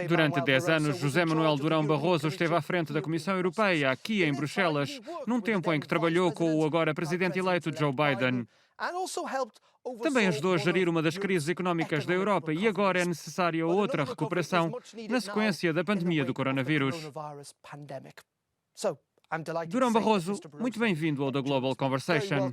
Durante 10 anos, José Manuel Durão Barroso esteve à frente da Comissão Europeia, aqui em Bruxelas, num tempo em que trabalhou com o agora presidente eleito Joe Biden. Também ajudou a gerir uma das crises económicas da Europa e agora é necessária outra recuperação na sequência da pandemia do coronavírus. Durão Barroso, muito bem-vindo ao The Global Conversation.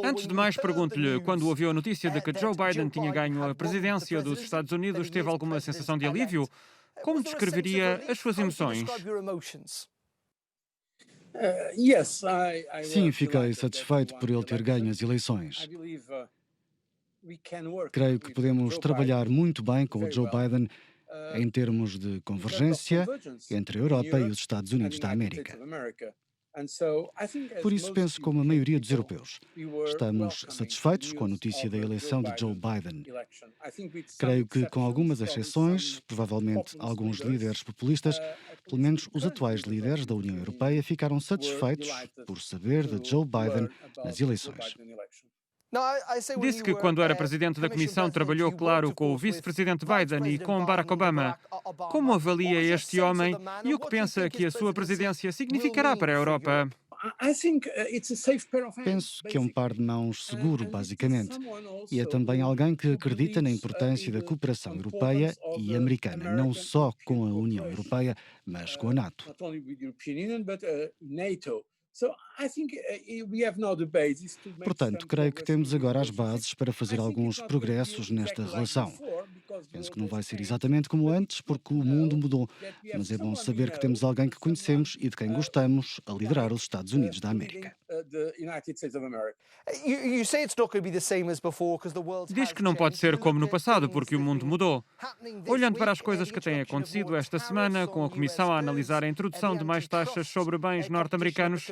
Antes de mais, pergunto-lhe, quando ouviu a notícia de que Joe Biden tinha ganho a presidência dos Estados Unidos, teve alguma sensação de alívio? Como descreveria as suas emoções? Sim, fiquei satisfeito por ele ter ganho as eleições. Creio que podemos trabalhar muito bem com o Joe Biden em termos de convergência entre a Europa e os Estados Unidos da América. Por isso penso como a maioria dos europeus. Estamos satisfeitos com a notícia da eleição de Joe Biden. Creio que, com algumas exceções, provavelmente alguns líderes populistas, pelo menos os atuais líderes da União Europeia, ficaram satisfeitos por saber de Joe Biden nas eleições. Disse que quando era presidente da Comissão trabalhou, claro, com o vice-presidente Biden e com Barack Obama. Como avalia este homem e o que pensa que a sua presidência significará para a Europa? Penso que é um par de mãos seguro, basicamente. E é também alguém que acredita na importância da cooperação europeia e americana, não só com a União Europeia, mas com a NATO. Portanto, creio que temos agora as bases para fazer alguns progressos nesta relação. Penso que não vai ser exatamente como antes, porque o mundo mudou, mas é bom saber que temos alguém que conhecemos e de quem gostamos a liderar os Estados Unidos da América. Diz que não pode ser como no passado, porque o mundo mudou. Olhando para as coisas que têm acontecido esta semana, com a Comissão a analisar a introdução de mais taxas sobre bens norte-americanos,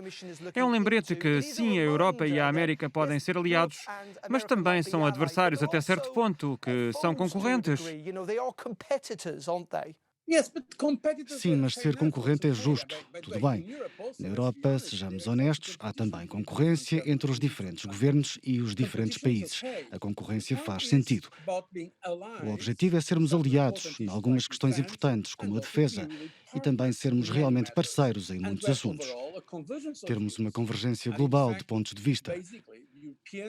é um lembrete que, sim, a Europa e a América podem ser aliados, mas também são adversários até certo ponto, que são concorrentes. Sim, mas ser concorrente é justo. Tudo bem. Na Europa, sejamos honestos, há também concorrência entre os diferentes governos e os diferentes países. A concorrência faz sentido. O objetivo é sermos aliados em algumas questões importantes, como a defesa, e também sermos realmente parceiros em muitos assuntos. Termos uma convergência global de pontos de vista.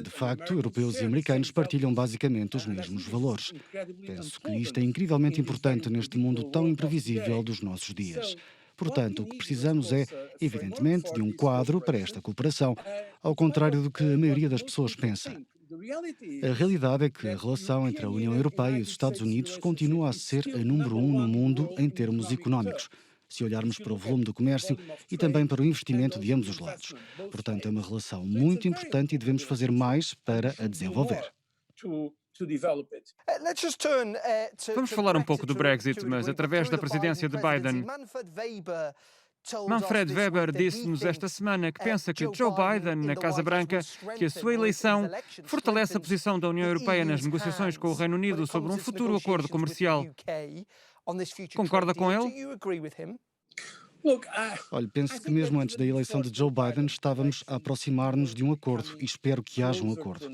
De facto, europeus e americanos partilham basicamente os mesmos valores. Penso que isto é incrivelmente importante neste mundo tão imprevisível dos nossos dias. Portanto, o que precisamos é, evidentemente, de um quadro para esta cooperação, ao contrário do que a maioria das pessoas pensa. A realidade é que a relação entre a União Europeia e os Estados Unidos continua a ser a número 1 no mundo em termos económicos, se olharmos para o volume do comércio e também para o investimento de ambos os lados. Portanto, é uma relação muito importante e devemos fazer mais para a desenvolver. Vamos falar um pouco do Brexit, mas através da presidência de Biden. Manfred Weber disse-nos esta semana que pensa que Joe Biden, na Casa Branca, que a sua eleição fortalece a posição da União Europeia nas negociações com o Reino Unido sobre um futuro acordo comercial. Concorda com ele? Olha, penso que mesmo antes da eleição de Joe Biden estávamos a aproximar-nos de um acordo e espero que haja um acordo.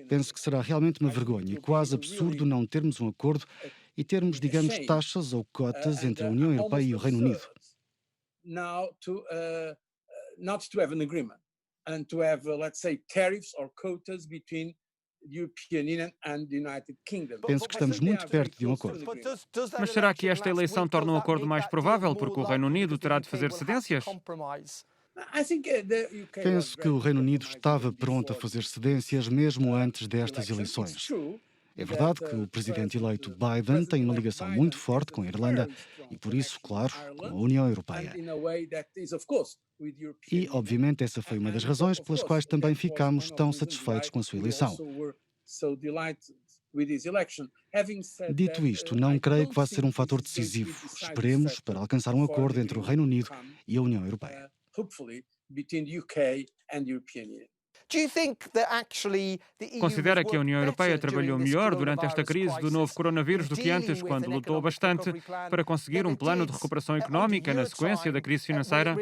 Penso que será realmente uma vergonha e quase absurdo não termos um acordo e termos, digamos, taxas ou cotas entre a União Europeia e o Reino Unido. Penso que estamos muito perto de um acordo. Mas será que esta eleição torna um acordo mais provável porque o Reino Unido terá de fazer cedências? Penso que o Reino Unido estava pronto a fazer cedências mesmo antes destas eleições. É verdade que o presidente eleito Biden tem uma ligação muito forte com a Irlanda e, por isso, claro, com a União Europeia. E, obviamente, essa foi uma das razões pelas quais também ficámos tão satisfeitos com a sua eleição. Dito isto, não creio que vá ser um fator decisivo. Esperemos para alcançar um acordo entre o Reino Unido e a União Europeia. Considera que a União Europeia trabalhou melhor durante esta crise do novo coronavírus do que antes, quando lutou bastante para conseguir um plano de recuperação económica na sequência da crise financeira?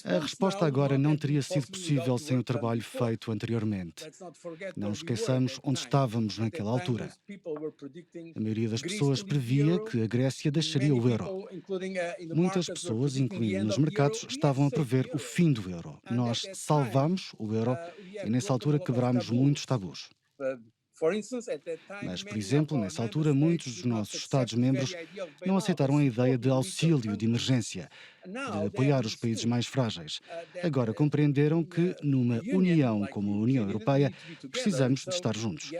A resposta agora não teria sido possível sem o trabalho feito anteriormente. Não esqueçamos onde estávamos naquela altura. A maioria das pessoas previa que a Grécia deixaria o euro. Muitas pessoas, incluindo nos mercados, estavam a prever o fim do euro. Nós salvámos o euro e nessa altura quebrámos muitos tabus. Mas, por exemplo, nessa altura, muitos dos nossos Estados-membros não aceitaram a ideia de auxílio de emergência, de apoiar os países mais frágeis. Agora compreenderam que, numa união como a União Europeia, precisamos de estar juntos.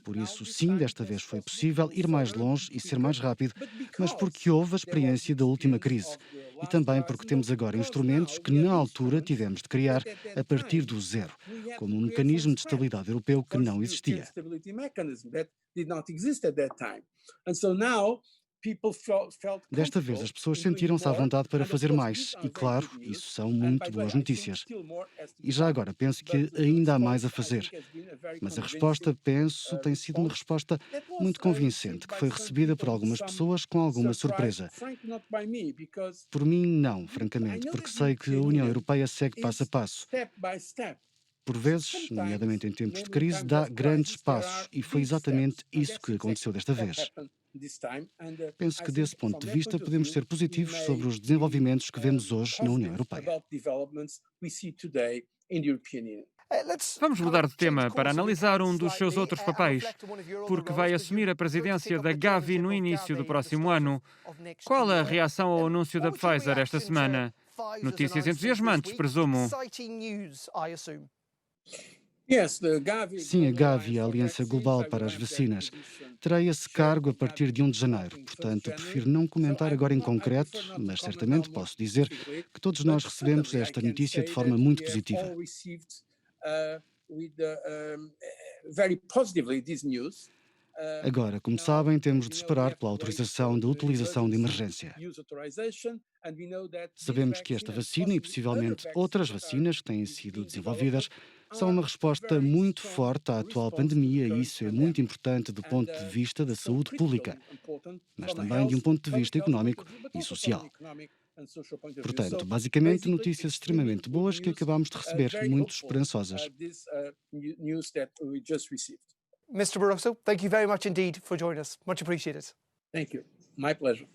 Por isso, sim, desta vez foi possível ir mais longe e ser mais rápido, mas porque houve a experiência da última crise. E também porque temos agora instrumentos que, na altura, tivemos de criar a partir do zero, como um mecanismo de estabilidade europeu que não existia. Desta vez, as pessoas sentiram-se à vontade para fazer mais, e claro, isso são muito boas notícias. E já agora, penso que ainda há mais a fazer. Mas a resposta, penso, tem sido uma resposta muito convincente, que foi recebida por algumas pessoas com alguma surpresa. Por mim, não, francamente, porque sei que a União Europeia segue passo a passo. Por vezes, nomeadamente em tempos de crise, dá grandes passos, e foi exatamente isso que aconteceu desta vez. Penso que, desse ponto de vista, podemos ser positivos sobre os desenvolvimentos que vemos hoje na União Europeia. Vamos mudar de tema para analisar um dos seus outros papéis, porque vai assumir a presidência da Gavi no início do próximo ano. Qual a reação ao anúncio da Pfizer esta semana? Notícias entusiasmantes, presumo. Sim, a Gavi, a Aliança Global para as Vacinas, terá esse cargo a partir de 1 de janeiro. Portanto, prefiro não comentar agora em concreto, mas certamente posso dizer que todos nós recebemos esta notícia de forma muito positiva. Agora, como sabem, temos de esperar pela autorização de utilização de emergência. Sabemos que esta vacina e possivelmente outras vacinas que têm sido desenvolvidas são uma resposta muito forte à atual pandemia e isso é muito importante do ponto de vista da saúde pública, mas também de um ponto de vista económico e social. Portanto, basicamente, notícias extremamente boas que acabamos de receber, muito esperançosas. Mr. Barroso, thank you very much indeed for joining us. Much appreciated. Thank you. My pleasure.